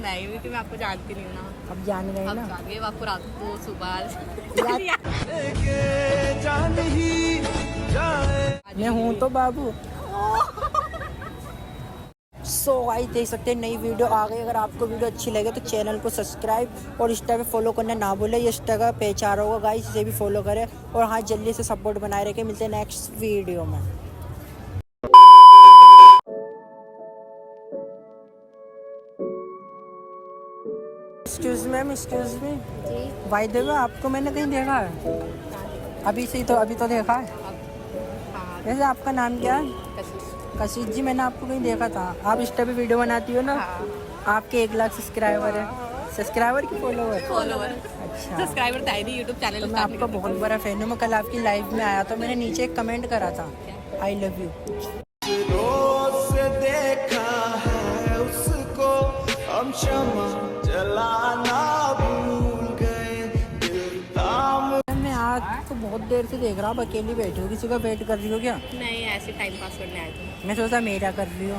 नहीं क्योंकि मैं आपको जानती नहीं हूँ ना। अब जान गए अब ना। जान गए, आपको रात को सुबह मैं हूँ तो बाबू। सो गाइस देख सकते हैं नई वीडियो आ गई। अगर आपको वीडियो अच्छी लगे तो चैनल को सब्सक्राइब और इंस्टा पे फॉलो करना ना भूलें। ये इंस्टा का पेज आ रहा होगा गाइस, इसे भी फॉलो करें और हाँ जल्दी से सपोर्ट बनाए रखें। मिलते हैं नेक्स्ट वीडियो में। Excuse ma'am, excuse me. जी बाय द वे आपको मैंने कहीं देखा है अभी से ही, तो अभी तो देखा है। हाँ वैसे आपका नाम क्या है? कशिश। कशिश जी, मैंने आपको कहीं देखा था। आप इंस्टा पे वीडियो बनाती हो ना? हाँ। आपके 1 लाख सब्सक्राइबर है। सब्सक्राइबर की फॉलोवर? फॉलोवर। अच्छा, सब्सक्राइबर था ही नहीं, यूट्यूब चैनल तो मैं आपका बहुत बड़ा फैन हूँ। मैं कल आपकी लाइव में आया तो मैंने नीचे एक कमेंट करा था, आई लव यू। से देखा है उसको हम क्षमा चलाना भूल गए दिल थाम। मैं आज तो बहुत देर से देख रहा हूँ, अकेली बैठी हो, किसी का वेट कर रही हो क्या? नहीं, ऐसे टाइम पास करने आए थे। मैं सोचा मेरा कर रही हो।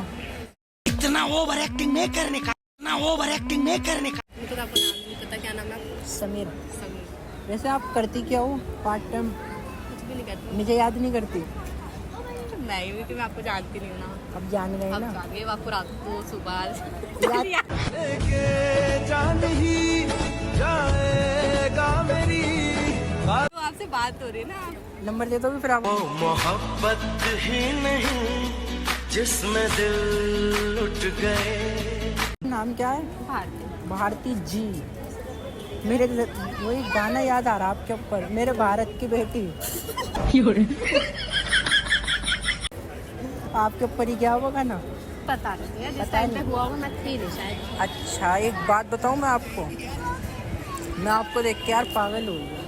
इतना ओवर एक्टिंग नहीं करने का, इतना ओवर एक्टिंग नहीं करने का। मुझे तो आपका नाम नहीं पता, क्या नाम है आपका? समीर। समीर। वैसे आप करती क्या हो पार्ट टाइम? कुछ भी नहीं करती। मुझे याद नहीं करती। नहीं क्योंकि मैं आपको जानती नहीं हूँ ना। अब जान गए अब ना। जान गए, आपको रात को सुबह जान ही जाएगा मेरी तो आपसे बात हो रही है ना। नंबर दे दो भी फिर आप। वो मोहब्बत ही नहीं जिसमें दिल लुट गए। नाम क्या है? भारती। भारती जी। मेरे वही गाना याद आ रहा आपके ऊपर, मेरे भारत की बेटी। आपके ऊपर ही क्या हुआ गाना? पता नहीं है, जिस पता टाइम पे नहीं। हुआ वो मैं थी नहीं शायद। अच्छा एक बात बताऊं मैं आपको, मैं आपको देख के यार पागल हो गया।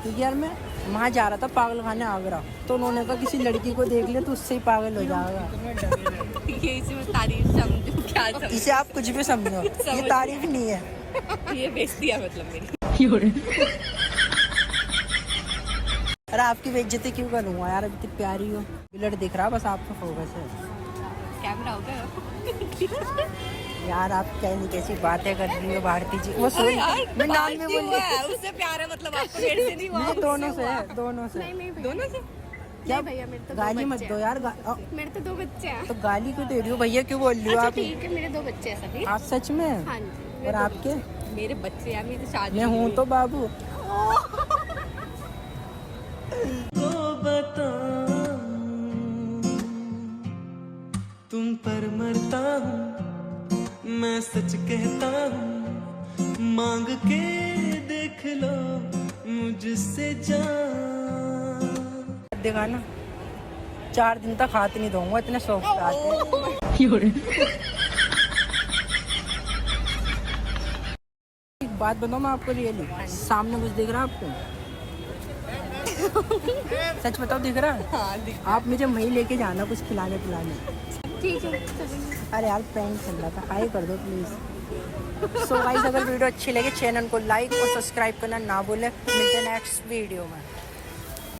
क्योंकि यार मैं वहाँ जा रहा था पागल खाने आगरा, तो उन्होंने कहा किसी लड़की को देख ले तो उससे ही पागल हो जाएगा। ये इसी में तारीफ समझो, क्या समझो? इसे आप कुछ भी समझो, ये तारीफ नहीं है। ये बेइज्जती है मतलब मेरी। अरे आपकी बेइज्जती क्यों करूँगा यार, अभी इतनी प्यारी हो। बुलेट दिख रहा बस आपका फोकस है। कैमरा हो गया। यार आप क्या नहीं कैसी बातें कर रही हो भारती जी। वो अरे सुन, यार, मैं नाम में भारती हुआ बोली। है, उससे प्यार है मतलब आपको मेरे से नहीं हुआ। मुझे दोनों से उससे है, हुआ। दोनों से। नहीं दोनों से। क्या नहीं भैया, मेरे तो गाली दो मत बच्चे दो हैं। यार। मेरे तो 2 बच्चे हैं। तो गाली क्यों दे रही हो? भैया क्यों बोल रही हो अच्छा आप? ठीक है, मेरे 2 बच्चे हैं सभी। आप सच में? हाँ जी। मेरे और 2 आपके? बच्चे। मेरे बच्चे हैं, मेरी शादी मैं हूँ तो बाबू। तुम पर मरता हूँ, मैं सच कहता हूँ, मांग के देख लो मुझसे जान। देखा ना, 4 दिन तक हाथ नहीं दूंगा, इतने शौक से आते। एक बात बताऊँ मैं आपको, रियली सामने कुछ दिख रहा है आपको? सच बताओ दिख रहा है? हाँ दिख। आप मुझे वहीं लेके जाना कुछ खिलाने पिलाने। ठीक है चलेंगे। अरे यार प्रैंक चल रहा था, हाय कर दो प्लीज। सो गाइस अगर वीडियो अच्छी लगे चैनल को लाइक और सब्सक्राइब करना ना भूलें। मिलते हैं नेक्स्ट वीडियो में।